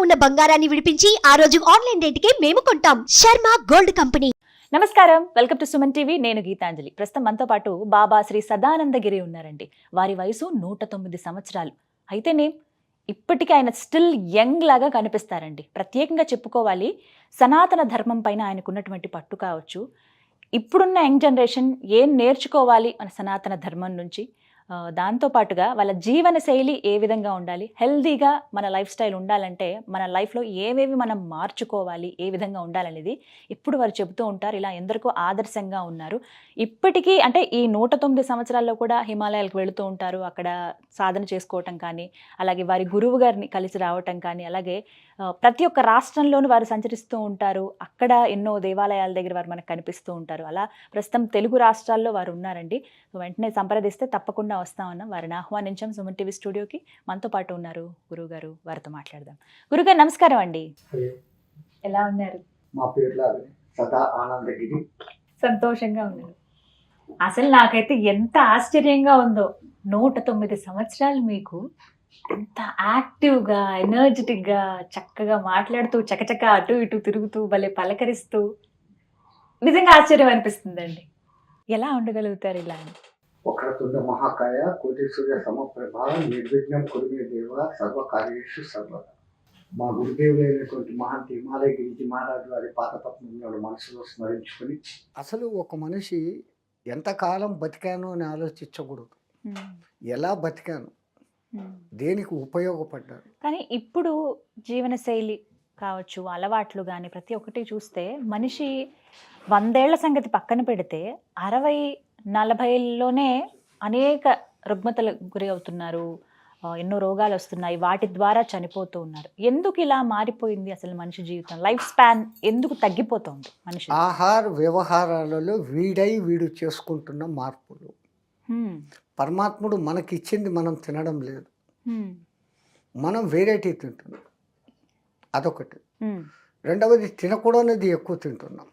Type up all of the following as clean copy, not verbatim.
ఉన్న బంగారాన్ని విడిపించి ఆ రోజు ఆన్లైన్ రేటుకే మేము కొంటాం. Sharma gold company. నమస్కారం, వెల్కమ్ టు సుమన్ టీవీ. నేను గీతాంజలి. ప్రస్తుతం మనతో పాటు బాబా శ్రీ సదానందగిరి ఉన్నారండి. వారి వయసు 109 సంవత్సరాలు. అయితేనే ఇప్పటికీ ఆయన స్టిల్ యంగ్ లాగా కనిపిస్తారండి. ప్రత్యేకంగా చెప్పుకోవాలి, సనాతన ధర్మం పైన ఆయనకున్నటువంటి పట్టు కావచ్చు, ఇప్పుడున్న యంగ్ జనరేషన్ ఏం నేర్చుకోవాలి మన సనాతన ధర్మం నుంచి, దాంతోపాటుగా వాళ్ళ జీవన శైలి ఏ విధంగా ఉండాలి, హెల్దీగా మన లైఫ్ స్టైల్ ఉండాలంటే మన లైఫ్లో ఏవేవి మనం మార్చుకోవాలి, ఏ విధంగా ఉండాలనేది ఇప్పుడు వారు చెబుతూ ఉంటారు. ఇలా ఎందరికో ఆదర్శంగా ఉన్నారు. ఇప్పటికీ అంటే ఈ 109 సంవత్సరాల్లో కూడా హిమాలయాలకు వెళుతూ ఉంటారు. అక్కడ సాధన చేసుకోవటం కానీ, అలాగే వారి గురువు గారిని కలిసి రావటం కానీ, అలాగే ప్రతి ఒక్క రాష్ట్రంలోనూ వారు సంచరిస్తూ ఉంటారు. అక్కడ ఎన్నో దేవాలయాల దగ్గర వారు మనకు కనిపిస్తూ ఉంటారు. అలా ప్రస్తుతం తెలుగు రాష్ట్రాల్లో వారు ఉన్నారండి. సో వెంటనే సంప్రదిస్తే తప్పకుండా వస్తామన్నాం. వారిని ఆహ్వానించాం సుమన్ టీవీ స్టూడియోకి. మనతో పాటు ఉన్నారు గురువు గారు. వారితో మాట్లాడదాం. గురుగారు నమస్కారం అండి. ఎలా ఉన్నారు? మా పేర్ల సదా ఆనందగిరి. సంతోషంగా ఉన్నారు. అసలు నాకైతే ఎంత ఆశ్చర్యంగా ఉందో, 109 సంవత్సరాలు మీకు ఎంత యాక్టివ్గా, ఎనర్జెటిక్గా, చక్కగా మాట్లాడుతూ, చకచక అటు ఇటు తిరుగుతూ, భలే పలకరిస్తూ, నిజంగా ఆశ్చర్యం అనిపిస్తుందండి. ఎలా ఉండగలుగుతారు ఇలా అని? వక్రతుండ మహాకాయ కోటి సూర్య సమప్రభ నిర్విఘ్నం కురుమే దేవ సర్వకార్యేషు సర్వదా. మా గురుదేవులైనటువంటి మహంతి హిమాలయగిరి మహారాజు వారి పాదపద్మంలో మనసులో స్మరించుకొని, అసలు ఒక మనిషి ఎంతకాలం బతికాను అని ఆలోచించకూడదు. ఎలా బతికాను, దేనికి ఉపయోగపడ్డారు. కానీ ఇప్పుడు జీవనశైలి కావచ్చు, అలవాట్లు కానీ ప్రతి ఒక్కటి చూస్తే మనిషి 100 ఏళ్ల సంగతి పక్కన పెడితే 60-40లోనే అనేక రుగ్మతలకు గురి అవుతున్నారు. ఎన్నో రోగాలు వస్తున్నాయి, వాటి ద్వారా చనిపోతూ ఉన్నారు. ఎందుకు ఇలా మారిపోయింది అసలు మనిషి జీవితం? లైఫ్ స్పాన్ ఎందుకు తగ్గిపోతుంది మనిషి? ఆహార వ్యవహారాలలో వీడు చేసుకుంటున్న మార్పులు. పరమాత్ముడు మనకి ఇచ్చింది మనం తినడం లేదు, మనం వేరేటి తింటున్నాం. అదొకటి. రెండవది, తినకూడనిది ఎక్కువ తింటున్నాం,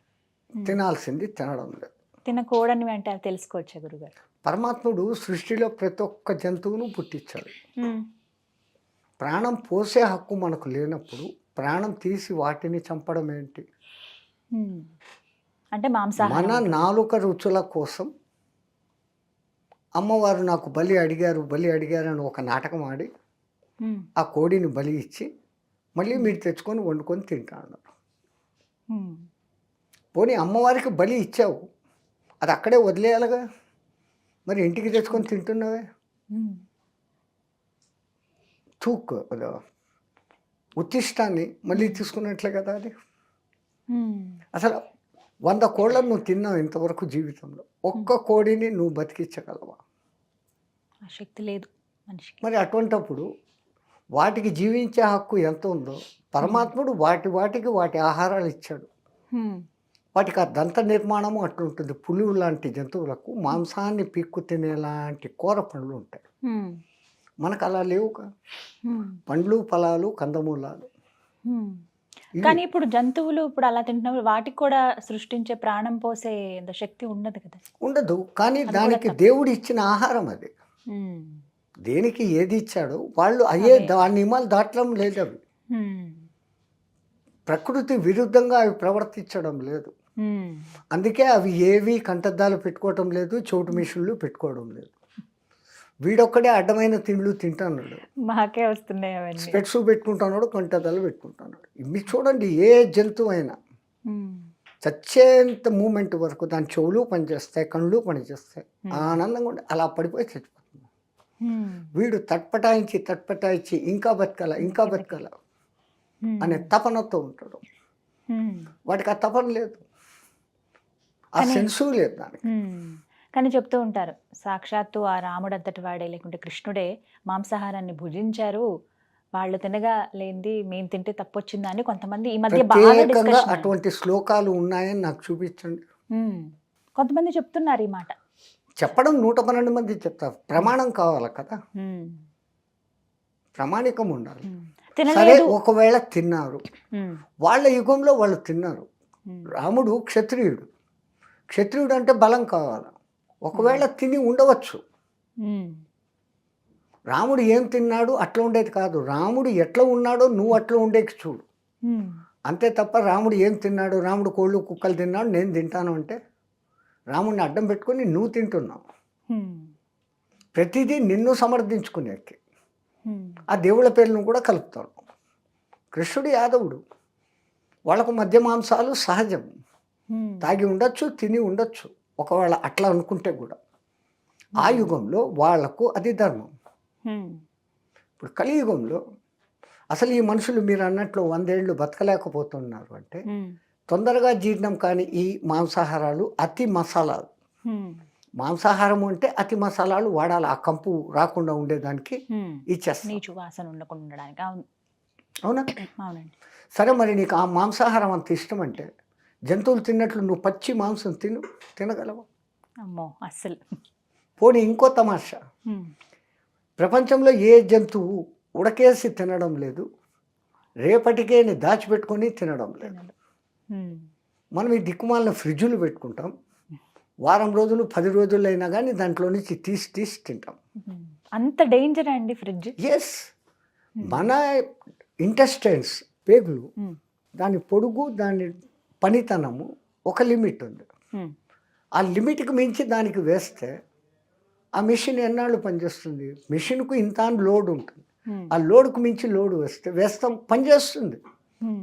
తినాల్సింది తినడం లేదు. తినకూడని అంటే తెలుసుకోవచ్చా గురుగారు? పరమాత్ముడు సృష్టిలో ప్రతి ఒక్క జంతువును పుట్టించాడు. ప్రాణం పోసే హక్కు మనకు లేనప్పుడు ప్రాణం తీసి వాటిని చంపడం ఏంటి? అంటే మాంసాహారం. మన నాలుక రుచుల కోసం అమ్మవారు నాకు బలి అడిగారు అని ఒక నాటకం ఆడి ఆ కోడిని బలి ఇచ్చి మళ్ళీ మీరు తెచ్చుకొని వండుకొని తింటాను. పోనీ అమ్మవారికి బలి ఇచ్చావు, అది అక్కడే వదిలేయాలిగా, మరి ఇంటికి తెచ్చుకొని తింటున్నావే. తూక్ ఉత్తిష్టాన్ని మళ్ళీ తీసుకున్నట్లే కదా అది. అసలు 100 కోళ్ళను నువ్వు తిన్నావు ఇంతవరకు జీవితంలో, ఒక్క కోడిని నువ్వు బతికించగలవా? శక్తి లేదు మనిషికి. మరి అటువంటప్పుడు వాటికి జీవించే హక్కు ఎంత ఉందో పరమాత్ముడు వాటి ఆహారాలు ఇచ్చాడు. వాటికి ఆ దంత నిర్మాణము అట్లుంటుంది. పులులు లాంటి జంతువులకు మాంసాన్ని పీక్కు తినేలాంటి కూర పండ్లు ఉంటాయి, మనకు అలా లేవుగా. పండ్లు, ఫలాలు, కందమూలాలు. కానీ ఇప్పుడు జంతువులు ఇప్పుడు అలా తింటున్నప్పుడు వాటికి కూడా సృష్టించే ప్రాణం పోసే శక్తి ఉండదు కదా? ఉండదు. కానీ దానికి దేవుడు ఇచ్చిన ఆహారం అది. దేనికి ఏది ఇచ్చాడో వాళ్ళు అయ్యే దాని నియమాలు దాటడం లేదు. అవి ప్రకృతి విరుద్ధంగా అవి ప్రవర్తించడం లేదు. అందుకే అవి ఏవి కంటద్దాలు పెట్టుకోవటం లేదు, చోటు మిషన్లు పెట్టుకోవడం లేదు. వీడొక్కడే అడ్డమైన తిండ్లు తింటున్నాడు, మాకే వస్తున్నాయి అవన్నీ. స్పెట్స్ పెట్టుకుంటున్నాడు, కంటద్దాలు పెట్టుకుంటున్నాడు. ఇవి చూడండి, ఏ జంతువు అయినా చచ్చేంత మూమెంట్ వరకు దాని చెవులు పనిచేస్తాయి, కళ్ళు పనిచేస్తాయి, ఆనందంగా ఉండి అలా పడిపోయి చచ్చిపోతుంది. వీడు తట్పటాయించి ఇంకా బతకాల అనే తపనతో ఉంటాడు. వాటికి ఆ తపన లేదు, ఆ సెన్సు లేదు దానికి. కానీ చెప్తూ ఉంటారు, సాక్షాత్తు ఆ రాముడు అంతటి వాడే లేకుంటే కృష్ణుడే మాంసాహారాన్ని భుజించారు, వాళ్ళు తినగా లేనిది మేము తింటే తప్పొచ్చిందా అని కొంతమంది ఈ మధ్య బాగా అటువంటి శ్లోకాలు ఉన్నాయని నాకు చూపించండి. కొంతమంది చెప్తున్నారు ఈ మాట. చెప్పడం 112 మంది చెప్తారు. ప్రమాణం కావాలి కదా, ప్రమాణికం ఉండాలి. సరే, ఒకవేళ తిన్నారు, వాళ్ళ యుగంలో వాళ్ళు తిన్నారు. రాముడు క్షత్రియుడు అంటే బలం కావాలి. ఒకవేళ తిని ఉండవచ్చు. రాముడు ఏం తిన్నాడు అట్లా ఉండేది కాదు, రాముడు ఎట్లా ఉన్నాడో నువ్వు అట్లా ఉండేకి చూడు. అంతే తప్ప రాముడు ఏం తిన్నాడు, రాముడు కోళ్ళు కుక్కలు తిన్నాడు నేను తింటాను అంటే రాముడిని అడ్డం పెట్టుకొని నువ్వు తింటున్నావు. ప్రతిదీ నిన్ను సమర్థించుకునేకి ఆ దేవుళ్ళ పేర్లను కూడా కలుపుతాడు. కృష్ణుడు యాదవుడు, వాళ్ళకు మధ్య మాంసాలు సహజం, తాగి ఉండొచ్చు తిని ఉండొచ్చు ఒకవేళ అట్లా అనుకుంటే కూడా. ఆ యుగంలో వాళ్లకు అది ధర్మం. ఇప్పుడు కలియుగంలో అసలు ఈ మనుషులు మీరు అన్నట్లు 100 ఏళ్ళు బతకలేకపోతున్నారు అంటే తొందరగా జీర్ణం కాని ఈ మాంసాహారాలు, అతి మసాలాలు. మాంసాహారం అంటే అతి మసాలాలు వాడాలి, ఆ కంపు రాకుండా ఉండేదానికి ఇచ్చేస్తాం, నీచు వాసన ఉండకుండా ఉండడానికి. అవునా? అవునండి. సరే, మరి నీకు ఆ మాంసాహారం అంత ఇష్టం అంటే జంతువులు తిన్నట్లు నువ్వు పచ్చి మాంసం తినగలవా? అమ్మో అస్సలు. పోనీ ఇంకో తమాషా, ప్రపంచంలో ఏ జంతువు ఉడకేసి తినడం లేదు, రేపటికే దాచిపెట్టుకొని తినడం లేదు. మనం ఈ దిక్కుమాలిన ఫ్రిడ్జులు పెట్టుకుంటాం, వారం రోజులు 10 రోజులు అయినా కానీ దాంట్లో నుంచి తీసి తింటాం. అంత డేంజర్ అండి ఫ్రిడ్జ్? ఎస్, మన ఇంటెస్టైన్స్, పేగులు, దాని పొడుగు, దాని పనితనము ఒక లిమిట్ ఉంది. ఆ లిమిట్కి మించి దానికి వేస్తే ఆ మిషన్ ఎన్నాళ్ళు పనిచేస్తుంది? మిషన్కు ఇంత లోడ్ ఉంటుంది, ఆ లోడ్కు మించి లోడ్ వేస్తాం పనిచేస్తుంది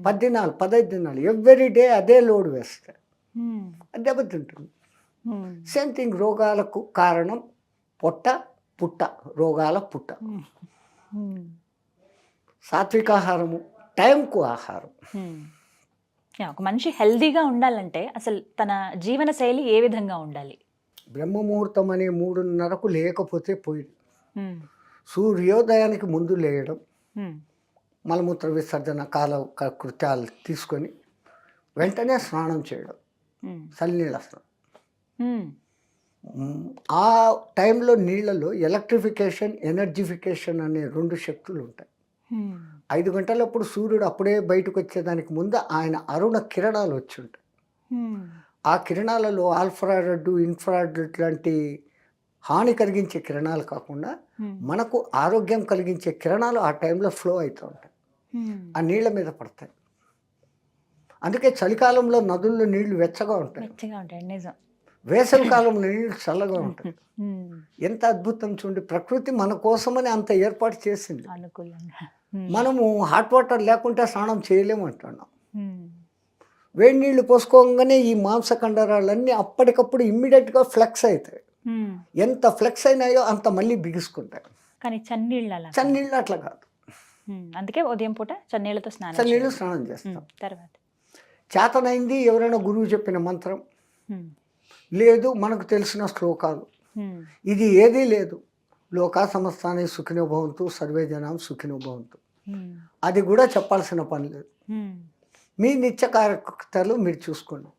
10 దినాలు 15 దినాలు ఎవ్రీ డే అదే లోడ్ వేస్తే అది దెబ్బతింటుంది. సేమ్ థింగ్, రోగాలకు కారణం పుట్ట, రోగాల పుట్ట. సాత్వికాహారము, టైంకు ఆహారం. ఒక మనిషి హెల్దీగా ఉండాలంటే అసలు తన జీవన శైలి ఏ విధంగా ఉండాలి? బ్రహ్మముహూర్తం అనే 3:30కు లేకపోతే పోయింది. సూర్యోదయానికి ముందు లేయడం, మలమూత్ర విసర్జన కాల కృత్యాలు తీసుకొని వెంటనే స్నానం చేయడం, చల్లనీళ్ళ స్నానం. ఆ టైంలో నీళ్ళలో ఎలక్ట్రిఫికేషన్, ఎనర్జిఫికేషన్ అనే 2 శక్తులు ఉంటాయి. 5 గంటలప్పుడు సూర్యుడు అప్పుడే బయటకు వచ్చేదానికి ముందు ఆయన అరుణ కిరణాలు వచ్చి ఉంటాయి. ఆ కిరణాలలో ఆల్ఫ్రారెడ్, ఇన్ఫ్రారెడ్ లాంటి హాని కలిగించే కిరణాలు కాకుండా మనకు ఆరోగ్యం కలిగించే కిరణాలు ఆ టైంలో ఫ్లో అవుతూ ఉంటాయి, ఆ నీళ్ళ మీద పడతాయి. అందుకే చలికాలంలో నదుల్లో నీళ్లు వెచ్చగా ఉంటాయి, వేసవి కాలంలో నీళ్లు చల్లగా ఉంటాయి. ఎంత అద్భుతం చూడండి, ప్రకృతి మన కోసమని అంత ఏర్పాటు చేసింది. మనము హాట్ వాటర్ లేకుంటే స్నానం చేయలేము అంటున్నాం. వేడి నీళ్లు పోసుకోగానే ఈ మాంసకండరాలన్నీ అప్పటికప్పుడు ఇమ్మీడియట్గా ఫ్లెక్స్ అవుతాయి. ఎంత ఫ్లెక్స్ అయినాయో అంత మళ్ళీ బిగుసుకుంటాయి. కానీ చన్నీళ్ళు అట్లా కాదు. అందుకే ఉదయం పూట చన్నీళ్ళతో స్నానం చేస్తాం. తర్వాత చేతనైంది ఎవరైనా గురువు చెప్పిన మంత్రం, లేదు మనకు తెలిసిన శ్లోకాలు, ఇది ఏదీ లేదు. లోకా సమస్తాని సుఖినో భవంతు, సర్వే జనం సుఖినో భవంతు, అది కూడా చెప్పాల్సిన పని లేదు. మీ నిత్య కార్యకర్తలు మీరు చూసుకోండి.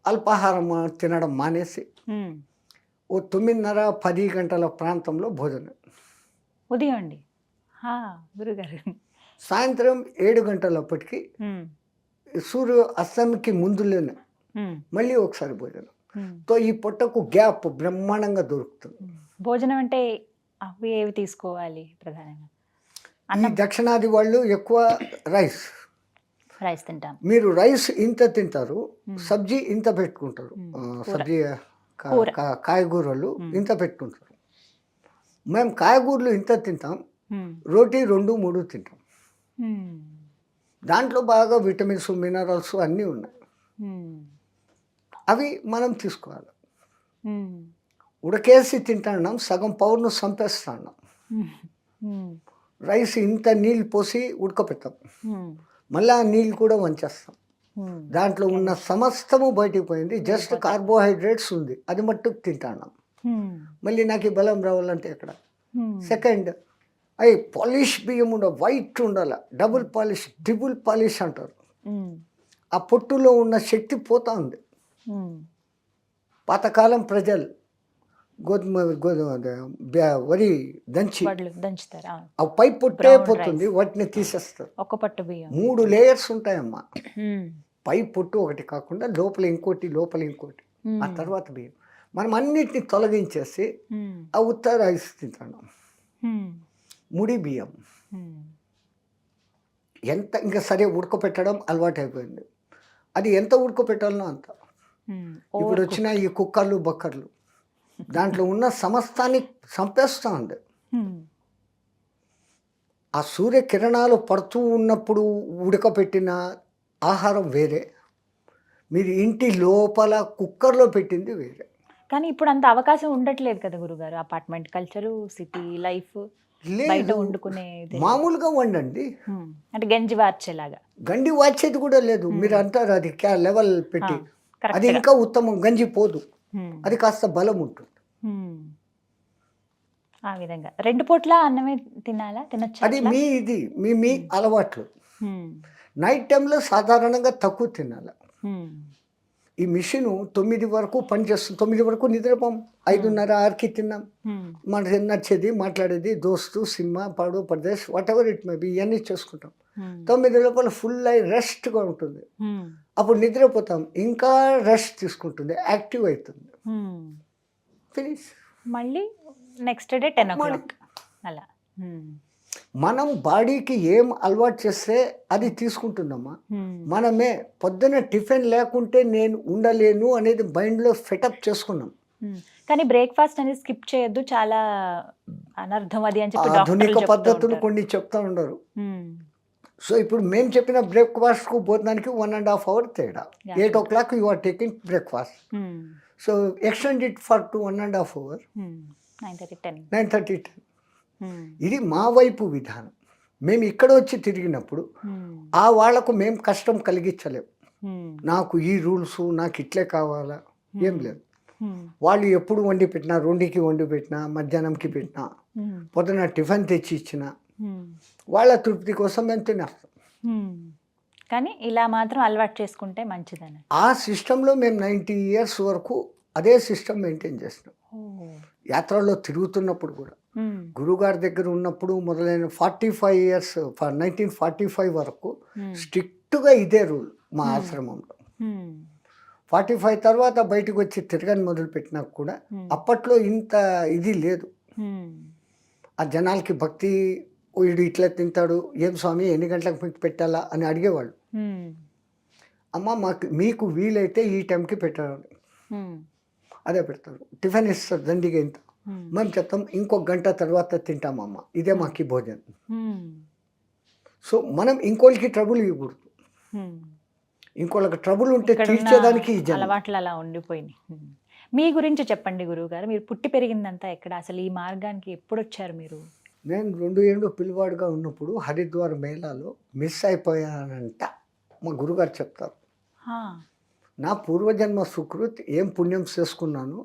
అల్పాహారం తినడం మానేసి ఓ 9:30-10 గంటల ప్రాంతంలో భోజనం. ఉదయం అండి, గురుగారు. సాయంత్రం 7 గంటలప్పటికి సూర్య అస్తానికి ముందులోనే మళ్ళీ ఒకసారి భోజనం. తో ఈ పొట్టకు గ్యాప్ బ్రహ్మాండంగా దొరుకుతుంది. భోజనం అంటే అవి ఏవి తీసుకోవాలి ప్రధానంగా? ఈ దక్షిణాది వాళ్ళు ఎక్కువ రైస్ తింటాం. మీరు రైస్ ఇంత తింటారు, సబ్జీ ఇంత పెట్టుకుంటారు, సబ్జీ కాయగూరలు ఇంత పెట్టుకుంటారు. మేము కాయగూరలు ఇంత తింటాం, రోటీ 2-3 తింటాం. దాంట్లో బాగా విటమిన్స్, మినరల్స్ అన్నీ ఉన్నాయి. అవి మనం తీసుకోవాలి. ఉడకేసి తింటున్నాం, సగం పవర్ను చంపేస్తున్నాం. రైస్ ఇంత నీళ్ళు పోసి ఉడకపెట్టాం, మళ్ళీ ఆ నీళ్ళు కూడా వంచేస్తాం. దాంట్లో ఉన్న సమస్తము బయటికి పోయింది, జస్ట్ కార్బోహైడ్రేట్స్ ఉంది, అది మట్టుకు తింటున్నాం. మళ్ళీ నాకు ఈ బలం రావాలంటే ఎక్కడ? సెకండ్, అవి పాలిష్ బియ్యం ఉండాలి, వైట్ ఉండాలి, డబుల్ పాలిష్, ట్రిపుల్ పాలిష్ అంటారు. ఆ పొట్టులో ఉన్న శక్తి పోతా ఉంది. పాతకాలం ప్రజలు వరి దంచుతారు, ఆ పై పొట్టే పోతుంది, వాటిని తీసేస్తారు. ఒక పట్టు బియ్యం 3 లేయర్స్ ఉంటాయమ్మా. పై పొట్టు ఒకటి కాకుండా లోపల ఇంకోటి, లోపల ఇంకోటి, ఆ తర్వాత బియ్యం. మనం అన్నిటిని తొలగించేసి ఆ ఉత్త రైస్ తింటున్నాం. ముడి బియ్యం ఎంత ఇంకా సరే ఉడకపెట్టడం అలవాటు అయిపోయింది. అది ఎంత ఉడకపెట్టాలనో అంత. ఇప్పుడు వచ్చిన ఈ కుక్కర్లు బక్కర్లు దాంట్లో ఉన్న సమస్తాన్ని చంపేస్తూ ఉంది. ఆ సూర్యకిరణాలు పడుతూ ఉన్నప్పుడు ఉడకపెట్టిన ఆహారం వేరే, మీరు ఇంటి లోపల కుక్కర్లో పెట్టింది వేరే. కానీ ఇప్పుడు అంత అవకాశం ఉండట్లేదు కదా గురుగారు. అపార్ట్మెంట్ కల్చరు, సిటీ లైఫ్, బయట లేదు, వండుకునేది మామూలుగా వండండి. అంటే గంజి వార్చేలాగా. గండి వాచేది కూడా లేదు. మీరు అంటారు అది లెవెల్ పెట్టి, అది ఇంకా ఉత్తమం. గంజి పోదు, అది కాస్త బలం ఉంటుంది. ఆ విధంగా 2 పూట్ల అన్నమే తినాలా, తినొచ్చు. అది ఇది మీ అలవాట్లు. నైట్ టైంలో సాధారణంగా తక్కువ తినాలి. ఈ మిషన్ 9 వరకు పనిచేస్తుంది. 9 వరకు నిద్రపోం, 5:30, 6కి తిన్నాం. మనకి నచ్చేది మాట్లాడేది, దోస్తు, సినిమా, పాడు, Pardes, what ever it may be, ఇవన్నీ చేసుకుంటాం. 9 లోపల ఫుల్ అయి రెస్ట్గా ఉంటుంది. అప్పుడు నిద్రపోతాం, ఇంకా రెస్ట్ తీసుకుంటుంది, యాక్టివ్ అవుతుంది. ఫినిష్. మళ్ళీ నెక్స్ట్ డే 10 o'clock అలా. మనం బాడీకి ఏం అలవాటు చేస్తే అది తీసుకుంటుందమ్మా. మనమే పొద్దున టిఫిన్ లేకుంటే నేను ఉండలేను అనేది మైండ్లో ఫిటప్ చేసుకున్నాం. కానీ బ్రేక్ఫాస్ట్ అనేది స్కిప్ చేయొద్దు, చాలా అనర్థం అది అని చెప్పి ఆధునిక పద్ధతులు కొన్ని చెప్తా ఉండరు. సో ఇప్పుడు మేము చెప్పిన బ్రేక్ఫాస్ట్కు భోజనానికి 1.5 hour తేడా. 8 o'clock you are taking breakfast. So extend it for to 1.5 hour. 9:30, 10. ఇది మా వైపు విధానం. మేము ఇక్కడ వచ్చి తిరిగినప్పుడు ఆ వాళ్లకు మేము కష్టం కలిగించలేము. నాకు ఈ రూల్స్, నాకు ఇట్లే కావాలా, ఏం లేదు. వాళ్ళు ఎప్పుడు వండి పెట్టినా, 2కి వండి పెట్టినా, మధ్యాహ్నంకి పెట్టినా, పొద్దున టిఫిన్ తెచ్చి ఇచ్చినా వాళ్ళ తృప్తి కోసం మేము తినేస్తాం. కానీ ఇలా మాత్రం అలవాటు చేసుకుంటే మంచిదని ఆ సిస్టంలో మేము 90 years వరకు అదే సిస్టమ్ మెయింటైన్ చేస్తున్నాం. యాత్రలో తిరుగుతున్నప్పుడు కూడా, గురుగారి దగ్గర ఉన్నప్పుడు మొదలైన 45 years, 1945 వరకు స్ట్రిక్ట్గా ఇదే రూల్ మా ఆశ్రమంలో. 45 తర్వాత బయటకు వచ్చి తిరగని మొదలుపెట్టినా కూడా అప్పట్లో ఇంత ఇది లేదు. ఆ జనాలకి భక్తి, వీడు ఇట్లా తింటాడు, ఏం స్వామి ఎన్ని గంటలకు మీకు పెట్టాలా అని అడిగేవాళ్ళు. అమ్మ మీకు వీలైతే ఈ టైంకి పెట్టాలి, అదే పెడతారు. టిఫిన్ ఇస్తారు దండిగా ఇంత, మేము చెప్తాం ఇంకొక గంట తర్వాత తింటామమ్మ, ఇదే మాకు భోజనం. సో మనం ఇంకోళ్ళకి ట్రబుల్ ఇవ్వకూడదు. ఇంకోళ్ళకి ట్రబుల్ ఉంటే తీర్చేదానికి అలవాట్లు అలా ఉండిపోయినాయి. మీ గురించి చెప్పండి గురువుగారు. మీరు పుట్టి పెరిగిందంతా ఎక్కడ, అసలు ఈ మార్గానికి ఎప్పుడు వచ్చారు మీరు? నేను 2 ఏళ్ళు పిల్లవాడుగా ఉన్నప్పుడు హరిద్వార్ మేళాలో మిస్ అయిపోయానంట మా గురుగారు చెప్తారు. నా పూర్వజన్మ సుకృత్ ఏం పుణ్యం చేసుకున్నాను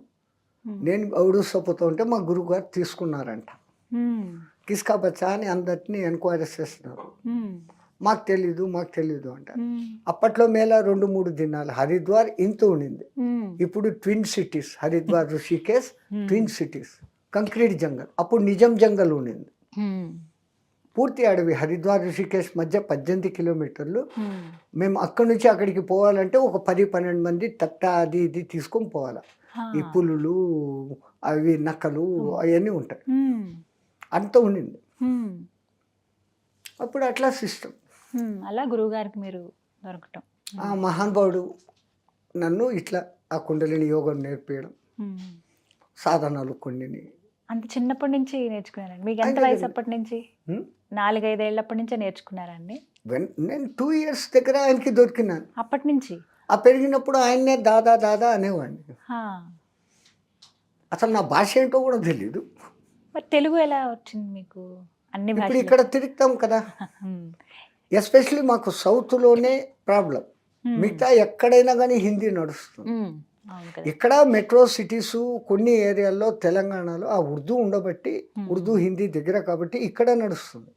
నేను ఔడుసపోతూ ఉంటే మా గురుగారు తీసుకున్నారంట. కిస్కా బచ్చా అని అందరినీ ఎంక్వైరీ చేస్తున్నారు. మాకు తెలీదు అంట. అప్పట్లో మేళ 2-3 దినాలు. హరిద్వార్ ఇంత ఉండింది. ఇప్పుడు twin cities, Haridwar, Rishikesh twin cities, concrete jungle. అప్పుడు నిజం జంగల్ ఉండింది, పూర్తి అడవి. హరిద్వార్ ఋషికేశ్ మధ్య 18 kilometers. మేము అక్కడి నుంచి అక్కడికి పోవాలంటే ఒక 10-12 మంది తట్ట అది ఇది తీసుకొని పోవాలి. ఈ పులులు, అవి నక్కలు, అవన్నీ ఉంటాయి. అంత ఉండింది అప్పుడు. అట్లా సిస్టమ్. అలా గురువుగారికి మీరు దొరకటం. ఆ మహానుభావుడు నన్ను ఇట్లా ఆ కుండలిని యోగం నేర్పించడం, సాధనాలు కొన్ని. అంత చిన్నప్పటి నుంచి నేర్చుకున్నారండి? మీకు ఎంత వయసు అప్పటి నుంచి? 4-5 ఏళ్ళప్పటి నుంచే నేర్చుకున్నారండి? నేను 2 years దగ్గర ఆయనకి దొరికినాను. అప్పటి నుంచి ఆ పెరిగినప్పుడు ఆయన్నే దాదా దాదా అనేవాడిని. అసలు నా భాష ఏంటో కూడా తెలీదు. మరి తెలుగు ఎలా వచ్చింది మీకు? అన్ని ఇప్పుడు ఇక్కడ తిరుగుతాం కదా, ఎస్పెషల్లీ మాకు సౌత్లోనే ప్రాబ్లం. మిగతా ఎక్కడైనా కానీ హిందీ నడుస్తుంది. ఇక్కడ మెట్రో సిటీస్ కొన్ని ఏరియాల్లో తెలంగాణలో ఆ ఉర్దూ ఉండబట్టి, ఉర్దూ హిందీ దగ్గర కాబట్టి ఇక్కడ నడుస్తుంది.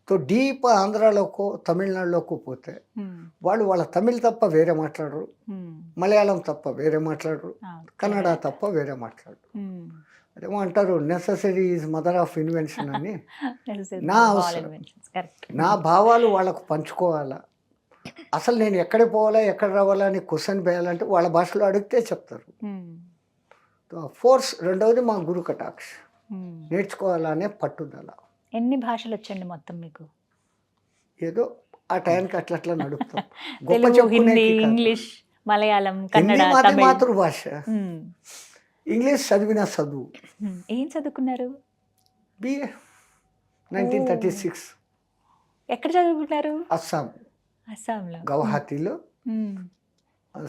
తో డీప్ ఆంధ్రాలోకో తమిళనాడులోకో పోతే వాళ్ళు వాళ్ళ తమిళ్ తప్ప వేరే మాట్లాడరు, మలయాళం తప్ప వేరే మాట్లాడరు, కన్నడ తప్ప వేరే మాట్లాడరు. అదేమో అంటారు necessary is mother of invention అని. నా అవసరం, నా భావాలు వాళ్ళకు పంచుకోవాలా. అసలు నేను ఎక్కడికి పోవాలా, ఎక్కడ రావాలా అని క్వశ్చన్ వేయాలంటే వాళ్ళ భాషలో అడిగితే చెప్తారు. ఫోర్స్. రెండవది మా గురు కటాక్ష. నేర్చుకోవాలనే పట్టుదల. ఎన్ని భాషలు వచ్చండి మొత్తం మీకు? ఏదో ఆ టైంకి అట్లా అట్లా నడుపుతాం. గొప్ప తెలుగు, చెప్పుకునేకి హిందీ, కాదు. ఇంగ్లీష్, మలయాళం, హిందీ కన్నడ, మాది తమిళ్. మాతృభాష. మ్మ్. ఇంగ్లీష్ చదివిన చదువు. ఏం చదువుకున్నారు? బిఏ 1936 ఎక్కడ చదువుకున్నారు? అస్సాం అస్సాంలో. గౌహతిలో మ్మ్.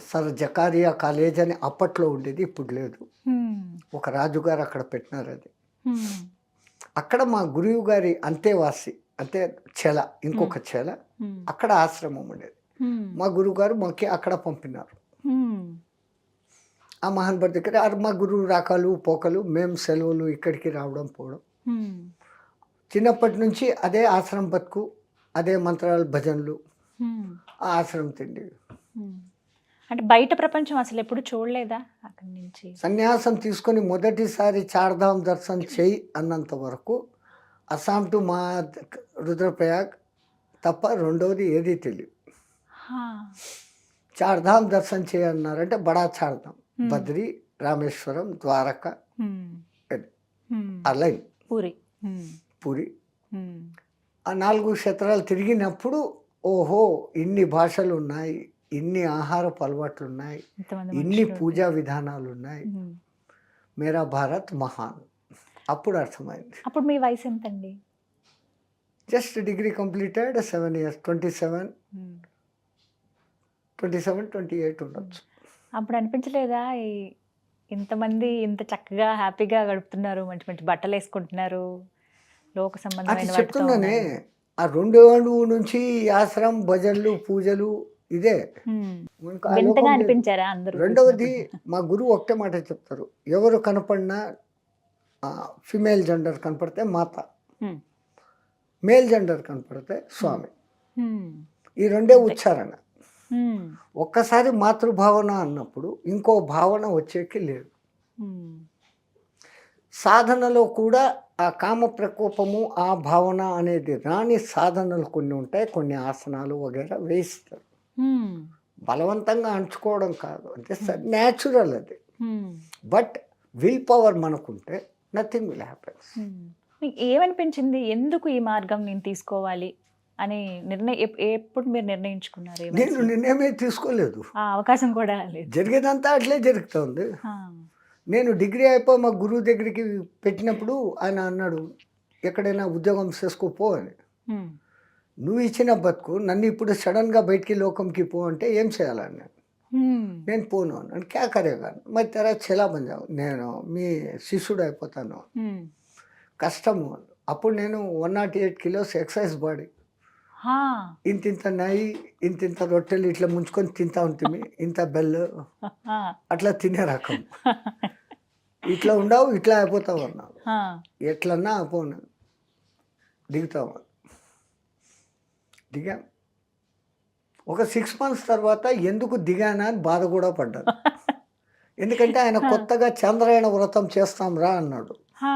సర్ జకారియా కాలేజ్ అని అప్పట్లో ఉండేది, ఇప్పుడు లేదు. మ్మ్. ఒక రాజుగారు అక్కడ పెట్టినారు అది. మ్మ్. అక్కడ మా గురువు గారి అంతేవాసి, అంటే చెల, ఇంకొక చెల, మ్మ్. అక్కడ ఆశ్రమం ఉండేది. మ్మ్. మా గురువు గారు మాకి అక్కడ పంపినారు. మ్మ్. ఆ మహాన్భర్ దగ్గర మా గురువు రాకలు పోకలు, మేము సెలవులు ఇక్కడికి రావడం పోవడం. మ్మ్. చిన్నప్పటి నుంచి అదే ఆశ్రమం బతుకు, అదే మంత్రాలు భజనలు, మ్మ్. ఆ ఆశ్రమం తిండి. మ్మ్. అంటే బయట ప్రపంచం అసలు ఎప్పుడు చూడలేదా అక్కడి నుంచి? సన్యాసం తీసుకొని మొదటిసారి చార్ధామ్ దర్శనం చేయి అన్నంత వరకు అస్సాం టు మా రుద్రప్రయాగ్ తప్ప రెండవది ఏది తెలియదు. హా. చార్ధామ్ దర్శనం చేయన్నారంటే బడా చార్ధామ్, బద్రి, రామేశ్వరం, ద్వారక, మ్మ్. అది. మ్మ్. ఆ లైన్ పూరి. మ్మ్. పూరి. మ్మ్. ఆ 4 క్షేత్రాలు తిరిగినప్పుడు ఓహో ఇన్ని భాషలు ఉన్నాయి, ఇన్ని ఆహారపు అలవాట్లు ఉన్నాయి, ఇంతమంది ఇన్ని మనుషులు. పూజా విధానాలు ఉన్నాయి, మ్మ్. మేరా భారత్ మహాన్. అప్పుడు అర్థమైంది. అప్పుడు మీ వయసు ఎంతండి? జస్ట్ డిగ్రీ కంప్లీటెడ్ 7 years, 27, మ్మ్. 28 ఉండొచ్చు. అప్పుడు అనిపించలేదా ఇంతమంది ఇంత చక్కగా హ్యాపీగా గడుపుతున్నారు, మంచి మంచి బట్టలు వేసుకుంటున్నారు, లోక అది సంబంధమైన వాటితో చెప్తున్నానే, ఉన్నారు. ఆ 2 ఏళ్ళు నుంచి ఈ ఆశ్రమం భజనలు పూజలు ఇదే. మ్మ్. ఇంకా ఆ వింతగా లోకం లేదు. అనిపించారా అందరూ? రెండవది మా గురువు ఒకటే మాట చెప్తారు, ఎవరు కనపడినా ఫిమేల్ జెండర్ కనపడితే మాత, మ్మ్. మేల్ జెండర్ కనపడితే స్వామి. మ్మ్. ఈ రెండే ఉచ్చారణ. మ్మ్. ఒక్కసారి మాతృభావన అన్నప్పుడు ఇంకో భావన వచ్చేకి లేదు. మ్మ్. సాధనలో కూడా ఆ కామ ప్రకోపము, ఆ భావన అనేది రాని సాధనలు కొన్ని ఉంటాయి, కొన్ని ఆసనాలు వగైరా వేయిస్తారు. మ్మ్. బలవంతంగా అంచుకోవడం కాదు, అంటే న్యాచురల్ అది. మ్మ్. బట్ విల్ పవర్ మనకుంటే నథింగ్ విల్ హ్యాపెన్. మ్మ్. మీకు ఏమనిపించింది, ఎందుకు ఈ మార్గం నేను తీసుకోవాలి అని ఎప్పుడు మీరు నిర్ణయించుకున్నారు? ఏ నేను వయసులో? నిర్ణయమే తీసుకోలేదు, ఆ అవకాశం కూడా లేదు. జరిగేదంతా అట్లే జరుగుతుంది. ఆ. నేను డిగ్రీ అయిపోయి మా గురువు దగ్గరికి పెట్టినప్పుడు ఆయన అన్నాడు, ఎక్కడైనా ఉద్యోగం చేసుకోపో అని. మ్మ్. నువ్వు ఇచ్చిన బతుకు నన్ను ఇప్పుడు సడన్గా బయటికి లోకంకి పో అంటే ఏం చేయాలన్నాను. మ్మ్. నేను పోను అన్నాను. క్యా కరేగా, మరి తెరా చెలా బంజావు, నేను మీ శిష్యుడు అయిపోతాను. మ్మ్. కష్టము. అప్పుడు నేను 108 kilos ఎక్సైజ్ బాడీ, హా. ఇంత నెయ్యి, ఇంత రొట్టెలు ఇట్లా ముంచుకొని తింటా ఉంటుంది, ఇంత బెల్లు హా. అట్లా తినే రకం. ఇట్లా ఉండవు, ఇట్లా అయిపోతావు అన్నావు. హా. ఎట్లన్నా పోను, దిగుతాము. దిగాం. ఒక 6 months తర్వాత ఎందుకు దిగానా అని బాధ కూడా పడ్డాను. ఎందుకంటే ఆయన కొత్తగా చంద్రాయణ వ్రతం చేస్తాం రా అన్నాడు. హా.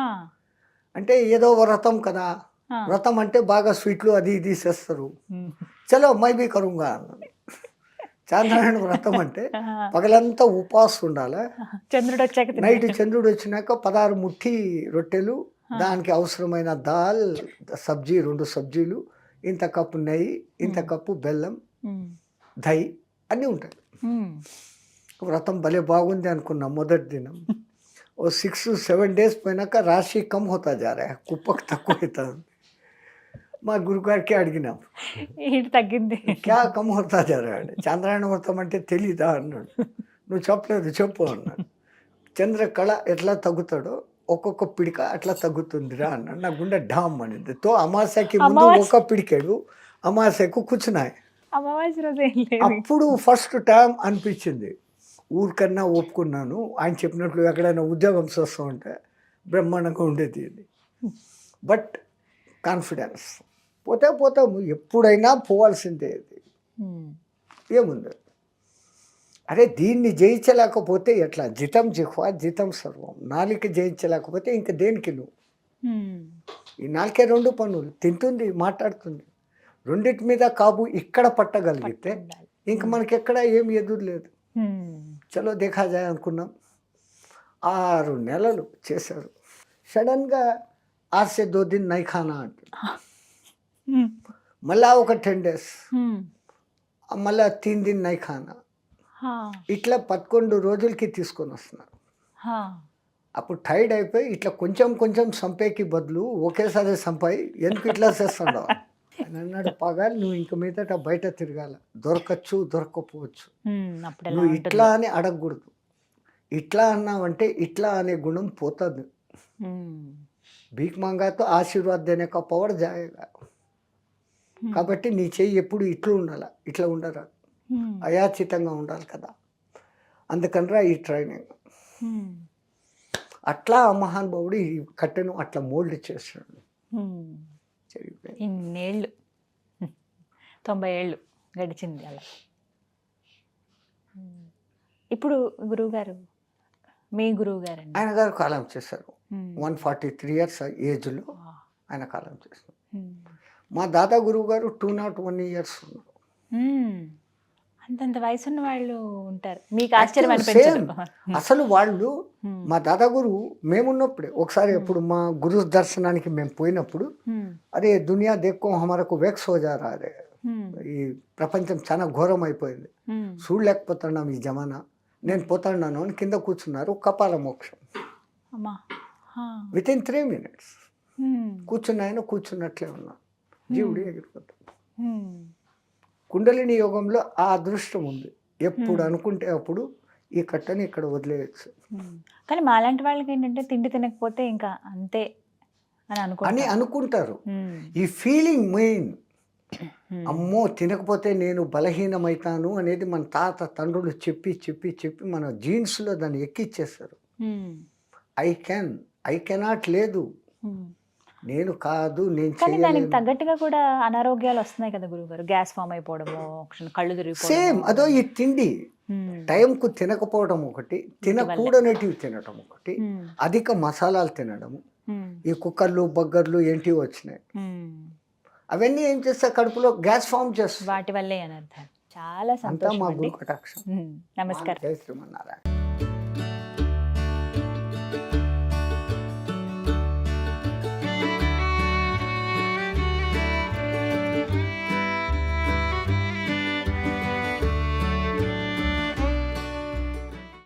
అంటే ఏదో వ్రతం కదా, హా. వ్రతం అంటే బాగా స్వీట్లు అది ఇది చేస్తారు. మ్మ్. చలో మై బీ కరుంగా అన్నాడు. చంద్రాయణ వ్రతం అంటే పగలంతా ఉపవాసం ఉండాలి, చంద్రుడు వచ్చాక నైట్ చంద్రుడు వచ్చినాక 16 ముఠి రొట్టెలు, దానికి అవసరమైన దాల్, సబ్జీ, 2 సబ్జీలు, ఇంత కప్పు నెయ్యి, ఇంత కప్పు బెల్లం, మ్మ్. దహి అన్నీ ఉంటాయి. మ్మ్. వ్రతం భలే బాగుంది అనుకున్నా మొదటి దినం. ఓ 6-7 days పోయినాక రాశి కమ్ హోతా జా రా, కుప్పకు తక్కువ అవుతుంది. మా గురుగారికి అడిగినాం, ఏంటి తగ్గింది? క్యా కమ్ హోతా జా రా అంటే, చంద్రాయణ వ్రతం అంటే తెలీదా అన్నాడు. నువ్వు చెప్పలేదు, చెప్పు అన్నాడు. చంద్రకళ ఎట్లా తగ్గుతాడో ఒక్కొక్క పిడిక అట్లా తగ్గుతుందిరా అన్నాడు. నా గుండె ఢామ్ అనింది. తో అమావాస్యకి ముందు ఒక పిడికాడు, అమావాస్యకు కూర్చున్నాయి. అమావాస్య రోజు ఏం లేదు. అప్పుడు ఫస్ట్ టైం అనిపించింది, ఊరికన్నా ఒప్పుకున్నాను, ఆయన చెప్పినట్లు ఎక్కడైనా ఉద్యోగం చేస్తూ ఉంటే బ్రహ్మాండంగా ఉండేది ఇది. బట్ కాన్ఫిడెన్స్, పోతే పోతాము, ఎప్పుడైనా పోవాల్సిందే. ఇది మ్మ్. ఏముంది, అరే దీన్ని జయించలేకపోతే ఎట్లా, జితం జిహ్వా జితం సర్వం, నాలిక జయించలేకపోతే ఇంక దేనికి నువ్వు. మ్మ్. ఈ నాలుకే 2 పనులు, తింటుంది మాట్లాడుతుంది, రెండింటి మీద కాబు ఇక్కడ పట్టగలిగితే ఇంక మనకి ఎక్కడ ఏం ఎదురు లేదు. మ్మ్. చలో దేఖా జాయ్ అనుకున్నాం. 6 నెలలు చేశారు. సడన్గా ఆర్సే 2 दिन नहीं खाना అంటుంది. మళ్ళా ఒక 10 days మళ్ళా 3 दिन नहीं खाना. ఇట్లా 11 రోజులకి తీసుకొని వస్తున్నారు. అప్పుడు టైర్డ్ అయిపోయి ఇట్లా కొంచెం కొంచెం సంపేకి బదులు ఒకేసారి సంపాయి ఎందుకు ఇట్లా చేస్తున్నావు అని అన్నాడు. పగాలి నువ్వు ఇంక మీదట బయట తిరగాల, దొరకచ్చు దొరకపోవచ్చు, నువ్వు ఇట్లా అని అడగకూడదు. ఇట్లా అన్నావంటే ఇట్లా అనే గుణం పోతుంది. భీక్ మంగాతో ఆశీర్వాద్ దేనే కా పవర్ జాయేగా. కాబట్టి నీ చెయ్యి ఎప్పుడు ఇట్లా ఉండాల, ఇట్లా ఉండరా, అయాచితంగా ఉండాలి కదా. అందుకనరా ఈ ట్రైనింగ్. అట్లా ఆ మహానుభావుడు ఈ కట్టెను అట్లా మోల్డ్ చేస్తాడు. ఇన్నేళ్ళు 90 ఏళ్ళు గడిచింది అలా. ఇప్పుడు గురువుగారు, మీ గురువు గారు ఆయన గారు కాలం చేశారు. 143 years ఏజ్లో ఆయన కాలం చేశారు. మా దాదా గురువు గారు 201 years ఉన్నారు. అంతంత వయసున్న వాళ్ళు ఉంటారు. మీకు ఆశ్చర్యం అనిపించదు? అసలు వాళ్ళు మా దాదా గురువు మేమున్నప్పుడే ఒకసారి ఎప్పుడు మా గురు దర్శనానికి మేము పోయినప్పుడు, అరే దునియా దేక్కో హమారకు వెక్స్ హో జా రా రే, ఈ ప్రపంచం చాలా ఘోరం అయిపోయింది, చూడలేకపోతున్నాం ఈ జమానా, నేను పోతాను అని కింద కూర్చున్నారు. కపాల మోక్షం విత్ ఇన్ 3 minutes కూర్చున్నాయన కూర్చున్నట్లే ఉన్నా, జీవుడు ఎగిరిపోతాడు. కుండలిని యోగంలో ఆ అదృష్టం ఉంది. ఎప్పుడు అనుకుంటే అప్పుడు ఈ కట్టని ఇక్కడ వదిలేయచ్చు. కానీ మాలాంటి వాళ్ళకి ఏంటంటే తిండి తినకపోతే ఇంకా అంతే అని అనుకుంటారు. ఈ ఫీలింగ్ మెయిన్. అమ్మో తినకపోతే నేను బలహీనమవుతాను అనేది మన తాత తండ్రులు చెప్పి చెప్పి చెప్పి మన జీన్స్లో దాన్ని ఎక్కిచ్చేస్తారు. ఐ కెనాట్ లేదు, నేను కాదు, నేను కానీ దానికి తగ్గట్టుగా కూడా అనారోగ్యాలు వస్తున్నాయి కదా గురువుగారు. గ్యాస్ ఫామ్ అయిపోవడము, కళ్ళు తిరిగిపోవడం. సేమ్ అదో ఈ తిండి టైంకు తినకపోవడం ఒకటి, తినకూడనటివి తినడం ఒకటి, అధిక మసాలాలు తినడము, ఈ కుక్కర్లు బగ్గర్లు ఏంటివి వచ్చినాయి, అవన్నీ ఏం చేస్తే కడుపులో గ్యాస్ ఫామ్ చేస్తుంది. వాటి వల్లే అనర్థం. చాలా సంతోషం. మా గురు కటాక్షం. నమస్కారం. జై శ్రీమన్నారాయణ.